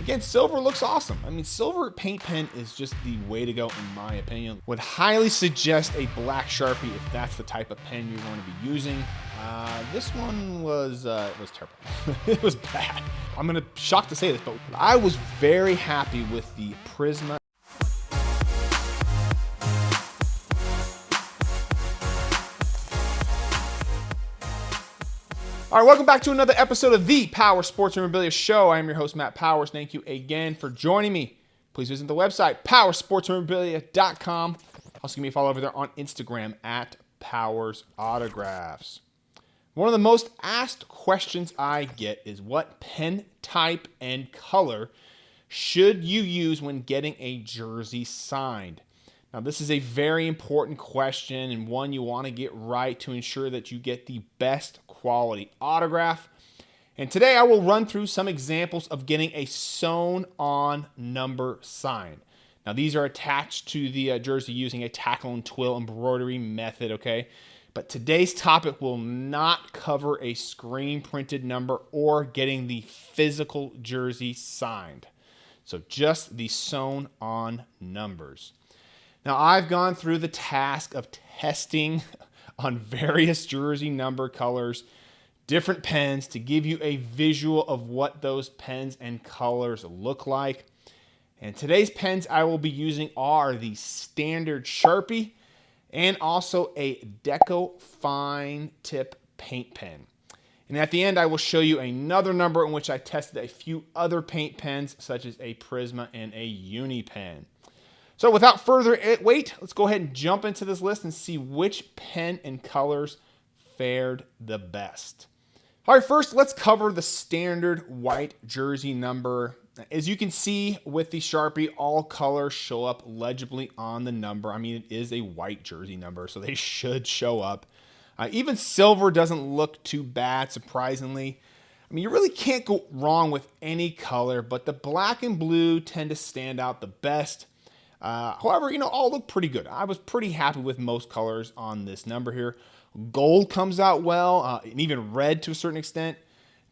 Again, silver looks awesome. I mean, silver paint pen is just the way to go in my opinion. Would highly suggest a black Sharpie if that's the type of pen you're going to be using. This one was terrible. It was bad. I'm gonna shocked to say this, but I was very happy with the Prisma. All right, welcome back to another episode of the Powers Sports Memorabilia Show. I am your host, Matt Powers. Thank you again for joining me. Please visit the website, powersportsmemorabilia.com. Also, give me a follow over there on Instagram at Powers Autographs. One of the most asked questions I get is what pen type and color should you use when getting a jersey signed? Now, this is a very important question and one you want to get right to ensure that you get the best quality autograph. And today I will run through some examples of getting a sewn-on number signed. Now, these are attached to the jersey using a tackle and twill embroidery method, okay? But today's topic will not cover a screen-printed number or getting the physical jersey signed. So just the sewn-on numbers. Now, I've gone through the task of testing on various jersey number colors, different pens to give you a visual of what those pens and colors look like. And today's pens I will be using are the standard Sharpie and also a Deco fine tip paint pen. And at the end, I will show you another number in which I tested a few other paint pens such as a Prisma and a Uni pen. So without further wait, let's go ahead and jump into this list and see which pen and colors fared the best. All right, first let's cover the standard white jersey number. As you can see with the Sharpie, all colors show up legibly on the number. I mean, it is a white jersey number, so they should show up. Even silver doesn't look too bad, surprisingly. I mean, you really can't go wrong with any color, but the black and blue tend to stand out the best. However, all look pretty good. I was pretty happy with most colors on this number here. Gold comes out well, and even red to a certain extent.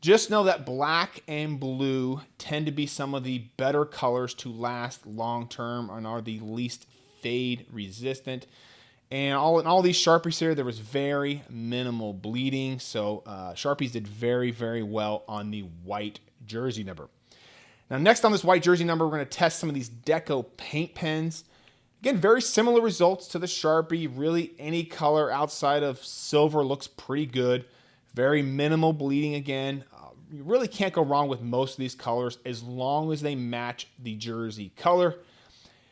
Just know that black and blue tend to be some of the better colors to last long term and are the least fade resistant. And in all these Sharpies here, there was very minimal bleeding. So Sharpies did very, very well on the white jersey number. Now, next on this white jersey number, we're going to test some of these Deco paint pens. Again, very similar results to the Sharpie. Really, any color outside of silver looks pretty good. Very minimal bleeding again. You really can't go wrong with most of these colors as long as they match the jersey color.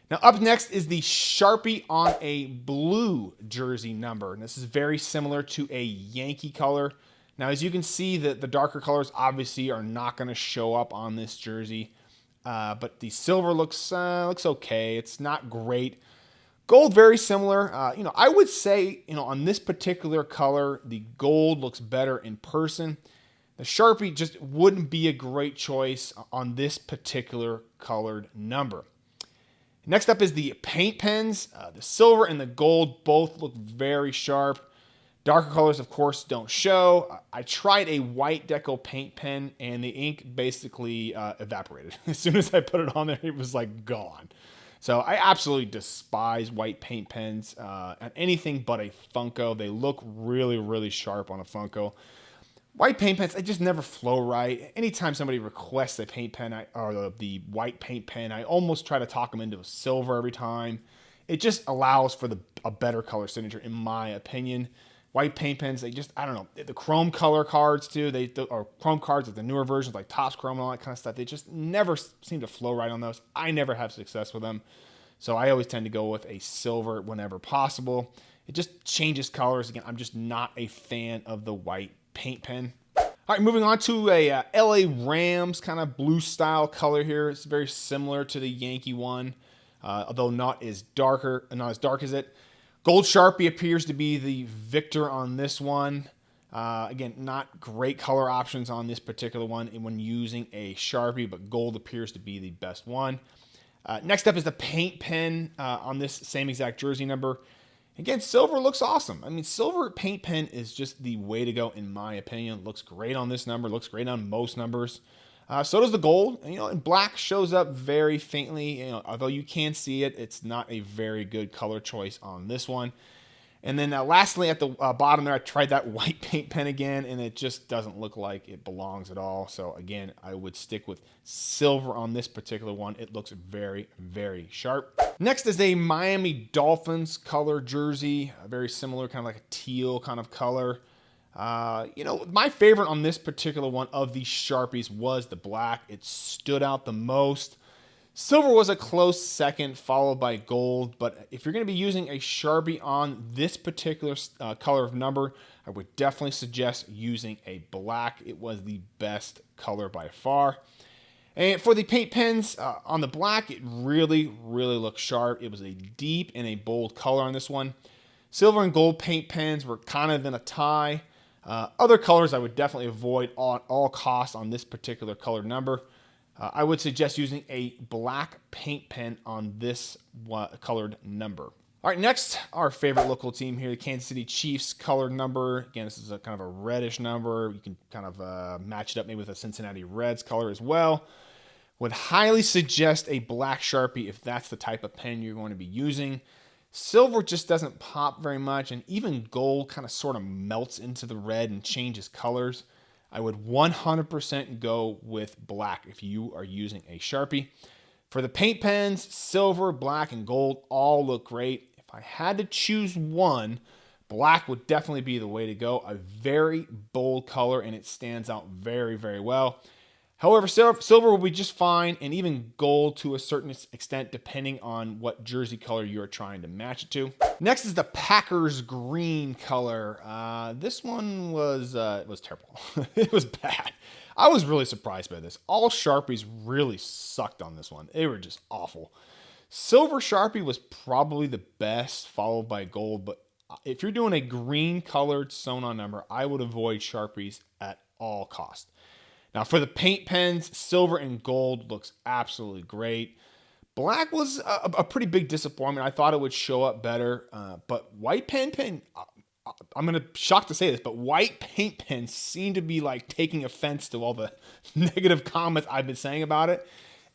Now, up next is the Sharpie on a blue jersey number. And this is very similar to a Yankee color. Now, as you can see, the darker colors obviously are not going to show up on this jersey, but the silver looks okay. It's not great. Gold, very similar. I would say, on this particular color, the gold looks better in person. The Sharpie just wouldn't be a great choice on this particular colored number. Next up is the paint pens. The silver and the gold both look very sharp. Darker colors, of course, don't show. I tried a white Deco paint pen, and the ink basically evaporated. As soon as I put it on there, it was like gone. So I absolutely despise white paint pens on anything but a Funko. They look really, really sharp on a Funko. White paint pens, they just never flow right. Anytime somebody requests a paint pen or the white paint pen, I almost try to talk them into a silver every time. It just allows for a better color signature, in my opinion. White paint pens, they just, I don't know. The chrome color cards too, or chrome cards with the newer versions like Topps Chrome and all that kind of stuff, they just never seem to flow right on those. I never have success with them. So I always tend to go with a silver whenever possible. It just changes colors. Again, I'm just not a fan of the white paint pen. All right, moving on to a LA Rams kind of blue style color here. It's very similar to the Yankee one, although not as dark as it. Gold Sharpie appears to be the victor on this one. Again, not great color options on this particular one when using a Sharpie, but gold appears to be the best one. Next up is the paint pen on this same exact jersey number. Again, silver looks awesome. I mean, silver paint pen is just the way to go in my opinion. It looks great on this number, looks great on most numbers. So does the gold. And black shows up very faintly. Although you can see it, it's not a very good color choice on this one. And then lastly, at the bottom there, I tried that white paint pen again, and it just doesn't look like it belongs at all. So again, I would stick with silver on this particular one. It looks very, very sharp. Next is a Miami Dolphins color jersey, very similar, kind of like a teal kind of color. My favorite on this particular one of these Sharpies was the black. It stood out the most. Silver was a close second, followed by gold. But if you're going to be using a Sharpie on this particular color of number, I would definitely suggest using a black. It was the best color by far. And for the paint pens, on the black, it really, really looked sharp. It was a deep and a bold color on this one. Silver and gold paint pens were kind of in a tie. Other colors I would definitely avoid at all costs on this particular color number. I would suggest using a black paint pen on this colored number. All right, next, our favorite local team here, the Kansas City Chiefs colored number. Again, this is a kind of a reddish number. You can kind of match it up maybe with a Cincinnati Reds color as well. Would highly suggest a black Sharpie if that's the type of pen you're going to be using. Silver just doesn't pop very much, and even gold kind of sort of melts into the red and changes colors. I would 100% go with black if you are using a Sharpie. For the paint pens, silver, black, and gold all look great. If I had to choose one, black would definitely be the way to go. A very bold color, and it stands out very, very well. However, silver will be just fine, and even gold to a certain extent, depending on what jersey color you're trying to match it to. Next is the Packers green color. This one was terrible. It was bad. I was really surprised by this. All Sharpies really sucked on this one. They were just awful. Silver Sharpie was probably the best, followed by gold. But if you're doing a green colored sewn-on number, I would avoid Sharpies at all costs. Now, for the paint pens, silver and gold looks absolutely great. Black was a pretty big disappointment. I thought it would show up better, but white pen, I'm going to shock to say this, but white paint pens seem to be like taking offense to all the negative comments I've been saying about it,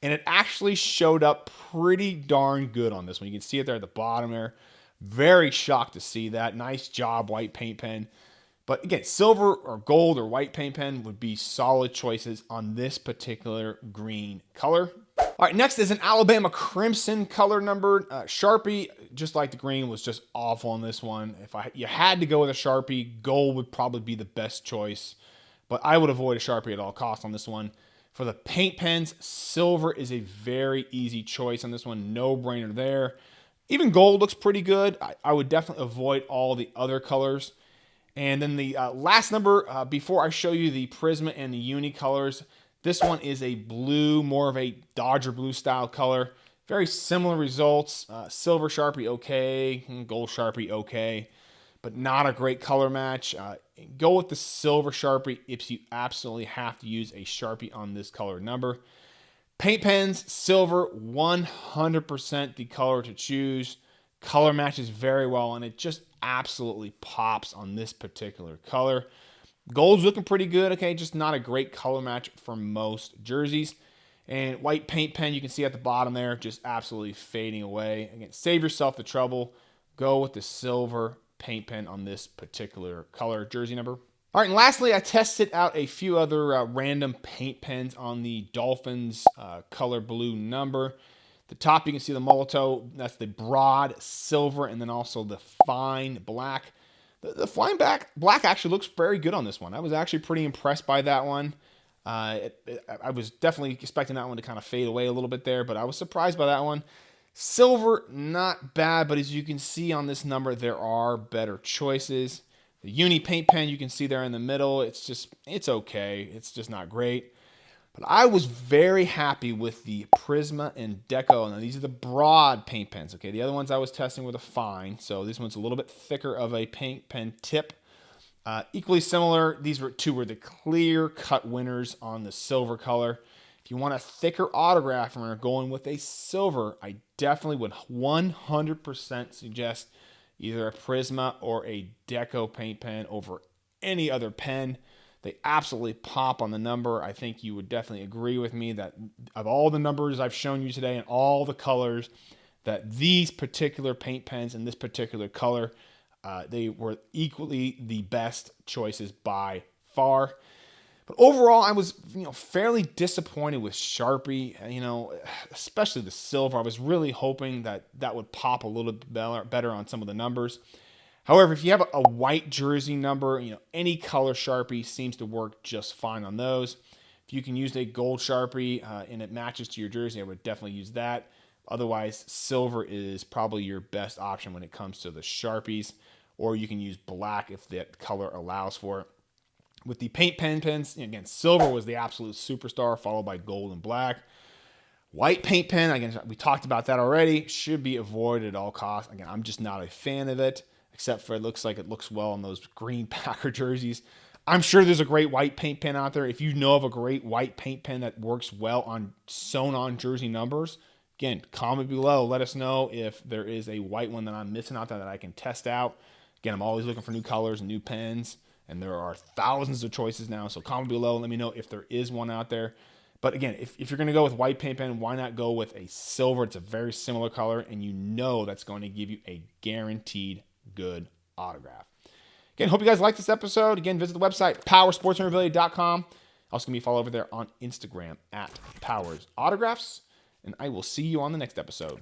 and it actually showed up pretty darn good on this one. You can see it there at the bottom there. Very shocked to see that. Nice job, white paint pen. But again, silver or gold or white paint pen would be solid choices on this particular green color. All right, next is an Alabama Crimson color number. Sharpie, just like the green, was just awful on this one. If you had to go with a Sharpie, gold would probably be the best choice. But I would avoid a Sharpie at all costs on this one. For the paint pens, silver is a very easy choice on this one. No brainer there. Even gold looks pretty good. I would definitely avoid all the other colors. And then the last number, before I show you the Prisma and the Uni colors, this one is a blue, more of a Dodger blue style color. Very similar results. Silver Sharpie, okay. Gold Sharpie, okay. But not a great color match. Go with the silver Sharpie if you absolutely have to use a Sharpie on this color number. Paint pens, silver, 100% the color to choose. Color matches very well, and it just absolutely pops on this particular color. Gold's looking pretty good, okay, just not a great color match for most jerseys. And white paint pen, you can see at the bottom there, just absolutely fading away. Again, save yourself the trouble. Go with the silver paint pen on this particular color jersey number. All right, and lastly, I tested out a few other random paint pens on the Dolphins color blue number. The top, you can see the Molotov. That's the broad silver, and then also the fine black. The fine black actually looks very good on this one. I was actually pretty impressed by that one. I was definitely expecting that one to kind of fade away a little bit there, but I was surprised by that one. Silver, not bad, but as you can see on this number, there are better choices. The Uni paint pen, you can see there in the middle. It's okay. It's just not great. But I was very happy with the Prisma and Deco. Now, these are the broad paint pens, okay? The other ones I was testing were the fine, so this one's a little bit thicker of a paint pen tip. Equally similar, these two were the clear-cut winners on the silver color. If you want a thicker autograph and are going with a silver, I definitely would 100% suggest either a Prisma or a Deco paint pen over any other pen. They absolutely pop on the number. I think you would definitely agree with me that of all the numbers I've shown you today and all the colors, that these particular paint pens in this particular color, they were equally the best choices by far. But overall, I was fairly disappointed with Sharpie, especially the silver. I was really hoping that would pop a little bit better on some of the numbers. However, if you have a white jersey number, any color Sharpie seems to work just fine on those. If you can use a gold Sharpie and it matches to your jersey, I would definitely use that. Otherwise, silver is probably your best option when it comes to the Sharpies, or you can use black if that color allows for it. With the paint pens, again, silver was the absolute superstar, followed by gold and black. White paint pen, again, we talked about that already, should be avoided at all costs. Again, I'm just not a fan of it, except for it looks well on those green Packer jerseys. I'm sure there's a great white paint pen out there. If you know of a great white paint pen that works well on sewn-on jersey numbers, again, comment below. Let us know if there is a white one that I'm missing out there that I can test out. Again, I'm always looking for new colors and new pens, and there are thousands of choices now, so comment below. Let me know if there is one out there. But again, if you're going to go with white paint pen, why not go with a silver? It's a very similar color, and that's going to give you a guaranteed good autograph. Again, hope you guys liked this episode. Again, visit the website, powersportsmemorabilia.com. Also, give me a follow over there on Instagram at Powers Autographs, and I will see you on the next episode.